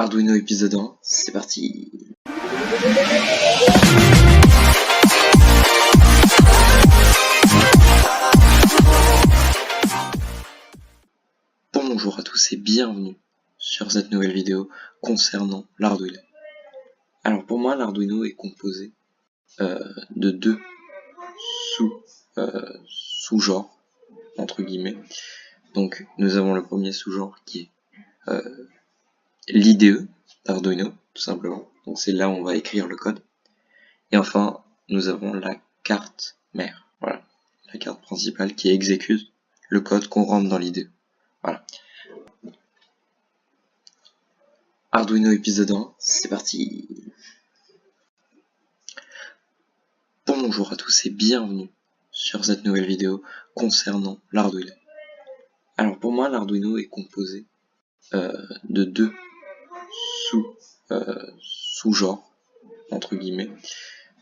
Arduino épisode 1, c'est parti. Bonjour à tous et bienvenue sur cette nouvelle vidéo concernant l'Arduino. Alors pour moi l'Arduino est composé de deux sous-genres, entre guillemets. Donc nous avons le premier sous-genre qui est l'IDE d'Arduino, tout simplement. Donc c'est là où on va écrire le code. Et enfin, nous avons la carte mère. Voilà, la carte principale qui exécute le code qu'on rentre dans l'IDE. Voilà. Arduino épisode 1, c'est parti. Bonjour à tous et bienvenue sur cette nouvelle vidéo concernant l'Arduino. Alors pour moi l'Arduino est composé de deux sous-genres, entre guillemets.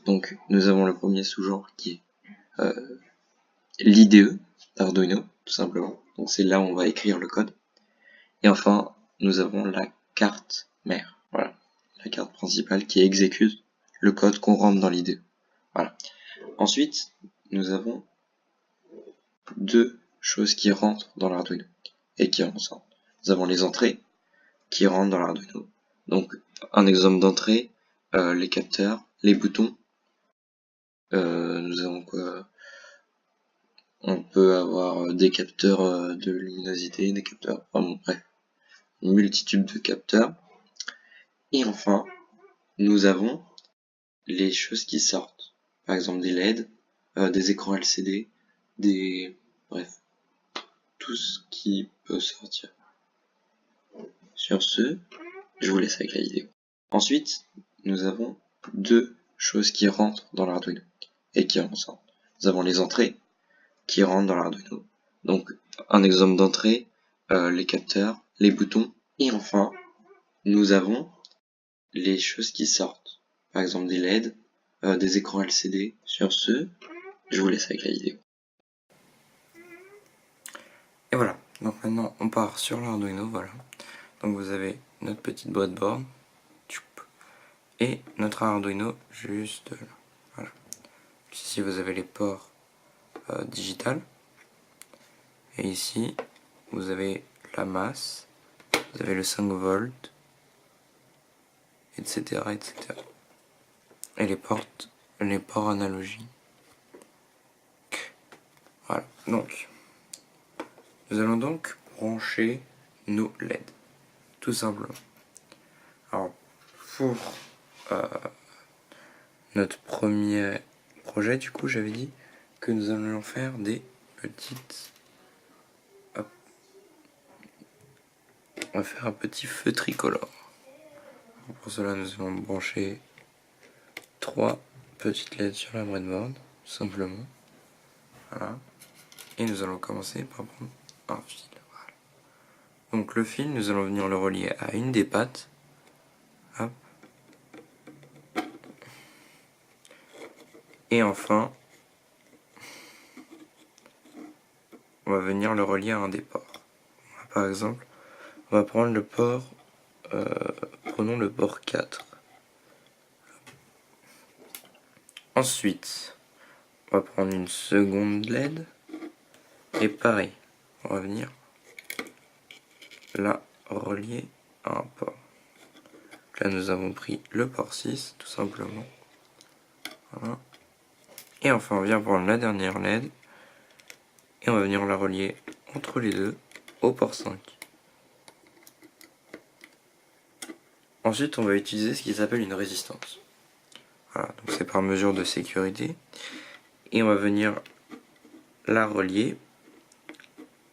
Donc nous avons le premier sous-genre qui est l'IDE d'Arduino, tout simplement. Donc c'est là où on va écrire le code. Et enfin, nous avons la carte mère. Voilà, la carte principale qui exécute le code qu'on rentre dans l'IDE. Voilà. Ensuite, nous avons deux choses qui rentrent dans l'Arduino et qui en sortent. Nous avons les entrées qui rentrent dans l'Arduino. Donc, un exemple d'entrée, les capteurs, les boutons. Nous avons quoi? On peut avoir des capteurs de luminosité, des capteurs, enfin bon, bref, une multitude de capteurs. Et enfin, nous avons les choses qui sortent. Par exemple des LED, des écrans LCD, bref, tout ce qui peut sortir. Sur ce, je vous laisse avec la vidéo. Ensuite, nous avons deux choses qui rentrent dans l'Arduino et qui en sortent. Nous avons les entrées qui rentrent dans l'Arduino. Donc, un exemple d'entrée, les capteurs, les boutons. Et enfin, nous avons les choses qui sortent. Par exemple des LED, des écrans LCD. Sur ce, je vous laisse avec la vidéo. Et voilà, donc maintenant on part sur l'Arduino, voilà. Donc vous avez notre petite breadboard et notre Arduino juste là. Voilà. Ici vous avez les ports digital. Et ici vous avez la masse, vous avez le 5 volts, etc. etc. Et les ports analogiques. Voilà, donc nous allons donc brancher nos LED, tout simplement. Alors pour notre premier projet, du coup, j'avais dit que nous allions faire des petites... Hop. On va faire un petit feu tricolore. Pour cela, nous allons brancher 3 petites LED sur la breadboard, tout simplement. Voilà. Et nous allons commencer par prendre un fil. Voilà. Donc le fil, nous allons venir le relier à une des pattes. Hop. Et enfin, on va venir le relier à un des ports. Par exemple, on va prendre le port, prenons le port 4. Ensuite, on va prendre une seconde LED. Et pareil, on va venir la relier à un port. Là, nous avons pris le port 6, tout simplement. Voilà. Et enfin, on vient prendre la dernière LED. Et on va venir la relier entre les deux au port 5. Ensuite, on va utiliser ce qui s'appelle une résistance. Voilà, donc c'est par mesure de sécurité. Et on va venir la relier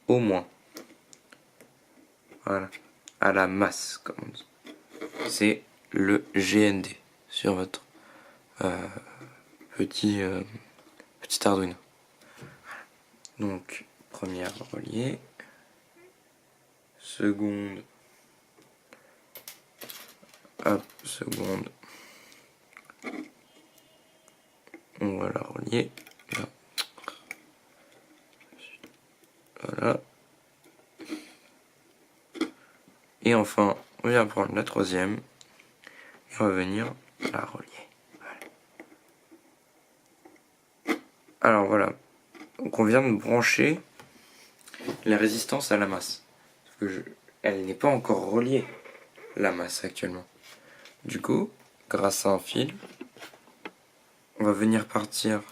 au moins. Voilà, à la masse, comme on dit. C'est le GND sur votre petit Arduino. Donc, première reliée, seconde, hop, seconde, on va la relier, là. Voilà. Et enfin, on vient prendre la troisième et on va venir la relier. Voilà. Alors voilà, donc on vient de brancher la résistance à la masse. Parce que elle n'est pas encore reliée, la masse actuellement. Du coup, grâce à un fil, on va venir partir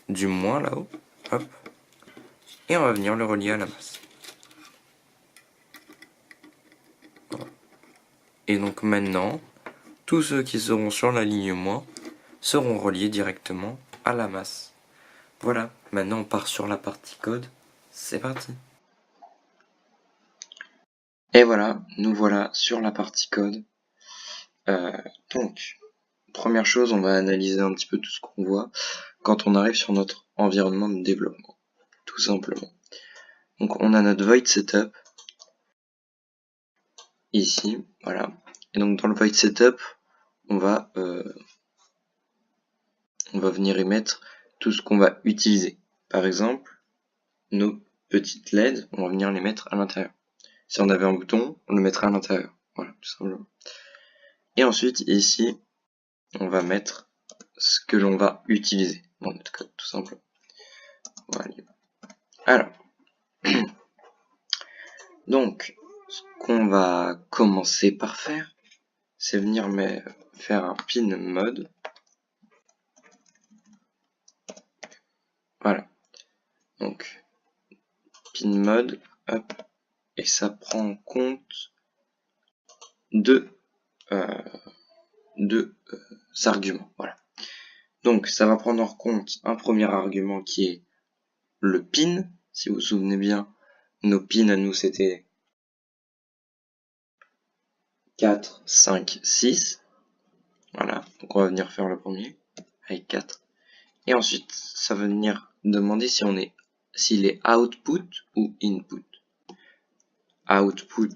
du moins là-haut, hop, et on va venir le relier à la masse. Voilà. Et donc maintenant, tous ceux qui seront sur la ligne moins seront reliés directement à la masse. Voilà, maintenant on part sur la partie code, c'est parti. Et voilà, nous voilà sur la partie code. Donc, première chose, on va analyser un petit peu tout ce qu'on voit quand on arrive sur notre environnement de développement, tout simplement. Donc on a notre void setup, ici, voilà. Et donc dans le void setup, on va venir y mettre tout ce qu'on va utiliser. Par exemple, nos petites LED, on va venir les mettre à l'intérieur. Si on avait un bouton, on le mettrait à l'intérieur. Voilà, tout simplement. Et ensuite, ici, on va mettre ce que l'on va utiliser dans notre code, tout simplement. Voilà. Alors, donc, ce qu'on va commencer par faire, c'est venir faire un pin mode. Voilà. Donc, pin mode, hop, et ça prend en compte deux arguments. Voilà. Donc, ça va prendre en compte un premier argument qui est le pin. Si vous vous souvenez bien, nos pins à nous, c'était 4, 5, 6. Voilà. Donc, on va venir faire le premier avec 4. Et ensuite, ça va venir demander s'il est output ou input. Output,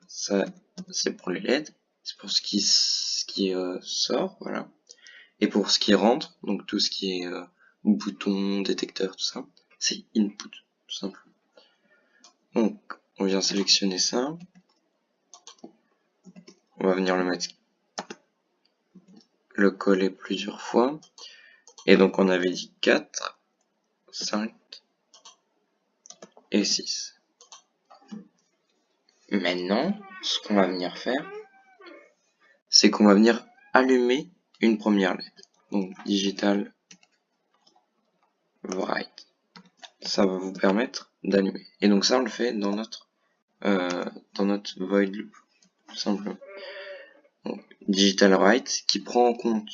ça, c'est pour les LED. C'est pour ce qui sort, voilà. Et pour ce qui rentre, donc tout ce qui est bouton, détecteur, tout ça, c'est input, tout simplement. Donc, on vient sélectionner ça. On va venir le coller plusieurs fois. Et donc, on avait dit 4, 5 et 6. Maintenant, ce qu'on va venir faire, c'est qu'on va venir allumer une première LED. Donc, digital write. Ça va vous permettre d'allumer. Et donc ça, on le fait dans notre void loop, tout simplement. Donc, digital write qui prend en compte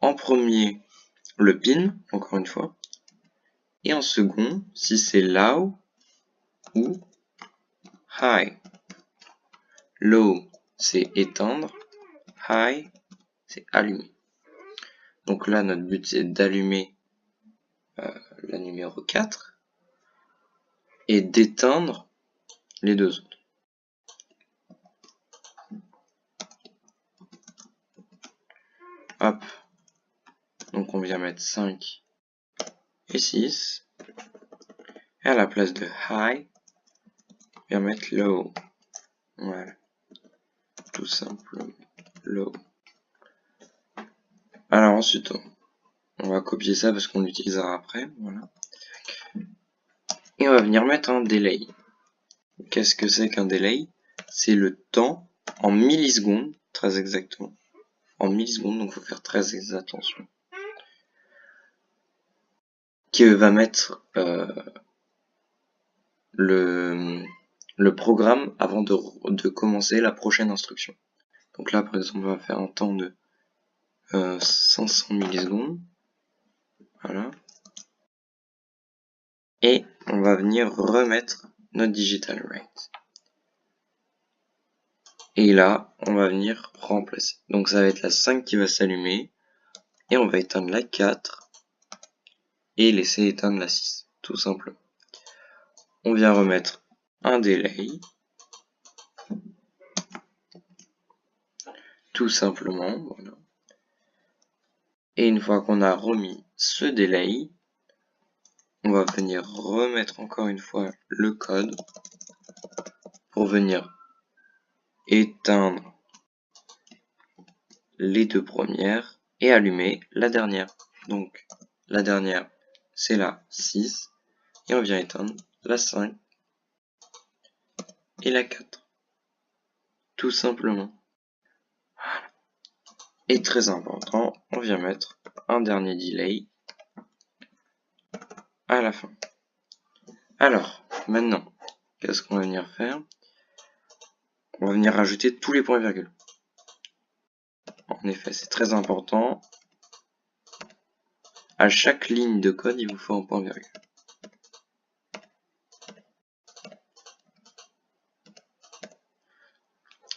en premier le pin, encore une fois, et en second, si c'est low ou high. Low, c'est éteindre, high, c'est allumer. Donc là, notre but, c'est d'allumer la numéro 4 et d'éteindre les deux autres. Hop. Donc on vient mettre 5 et 6. Et à la place de high, on vient mettre low. Voilà. Tout simplement. Low. Alors ensuite, on va copier ça parce qu'on l'utilisera après. Voilà. Et on va venir mettre un delay. Qu'est-ce que c'est qu'un delay? C'est le temps en millisecondes, très exactement. En millisecondes, donc il faut faire très attention. Qui va mettre le programme avant de commencer la prochaine instruction. Donc là, par exemple, on va faire un temps de 500 millisecondes. Voilà. Et on va venir remettre notre digital write. Et là, on va venir remplacer. Donc ça va être la 5 qui va s'allumer. Et on va éteindre la 4. Et laisser éteindre la 6. Tout simplement. On vient remettre un delay. Tout simplement. Voilà. Et une fois qu'on a remis ce delay, on va venir remettre encore une fois le code pour venir éteindre les deux premières et allumer la dernière. Donc la dernière c'est la 6 et on vient éteindre la 5 et la 4. Tout simplement. Et très important, on vient mettre un dernier delay à la fin. Alors, maintenant, qu'est-ce qu'on va venir faire? On va venir rajouter tous les points-virgules. En effet, c'est très important. À chaque ligne de code, il vous faut un point-virgule.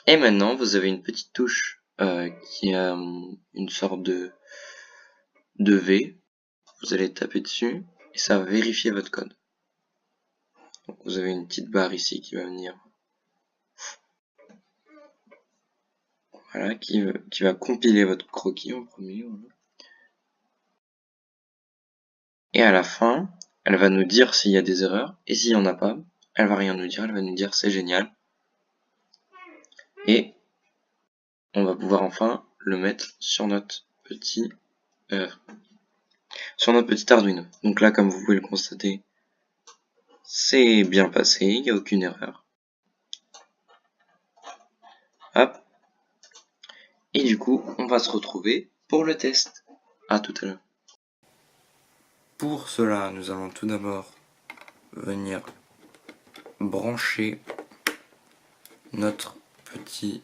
Et maintenant, vous avez une petite touche qui a une sorte de V. Vous allez taper dessus et ça va vérifier votre code. Donc vous avez une petite barre ici qui va venir, voilà, qui va compiler votre croquis en premier. Voilà. Et à la fin, elle va nous dire s'il y a des erreurs. Et s'il n'y en a pas, elle va rien nous dire. Elle va nous dire c'est génial. Et on va pouvoir enfin le mettre sur notre petit Arduino. Donc là, comme vous pouvez le constater, c'est bien passé, il n'y a aucune erreur. Hop. Et du coup, on va se retrouver pour le test. À tout à l'heure. Pour cela, nous allons tout d'abord venir brancher notre petit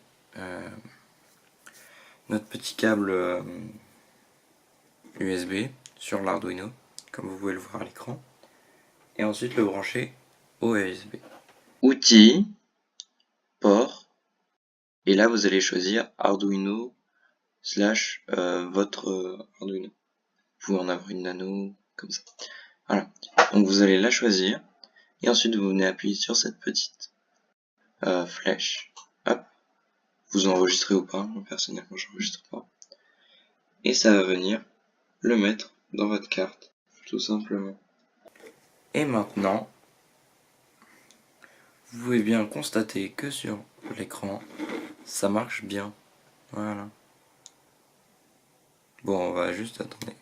câble USB sur l'Arduino, comme vous pouvez le voir à l'écran, et ensuite le brancher au USB. Outils, port, et là vous allez choisir Arduino / votre Arduino. Vous pouvez en avoir une nano, comme ça. Voilà, donc vous allez la choisir, et ensuite vous venez appuyer sur cette petite flèche. Hop, vous enregistrez ou pas, moi personnellement j'enregistre pas. Et ça va venir le mettre dans votre carte, tout simplement. Et maintenant, vous pouvez bien constater que sur l'écran, ça marche bien. Voilà. Bon, on va juste attendre.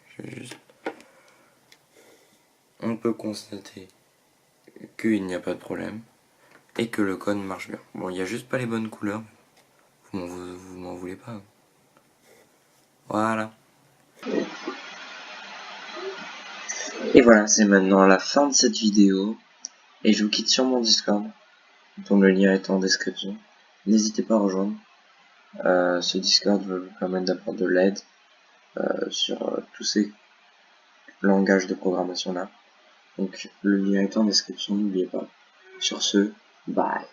On peut constater qu'il n'y a pas de problème et que le code marche bien. Bon, il n'y a juste pas les bonnes couleurs. Vous m'en voulez pas. Voilà. Et voilà, c'est maintenant la fin de cette vidéo. Et je vous quitte sur mon Discord, dont le lien est en description. N'hésitez pas à rejoindre. Ce Discord va vous permettre d'avoir de l'aide sur tous ces langages de programmation là. Donc le lien est en description, n'oubliez pas. Sur ce, bye.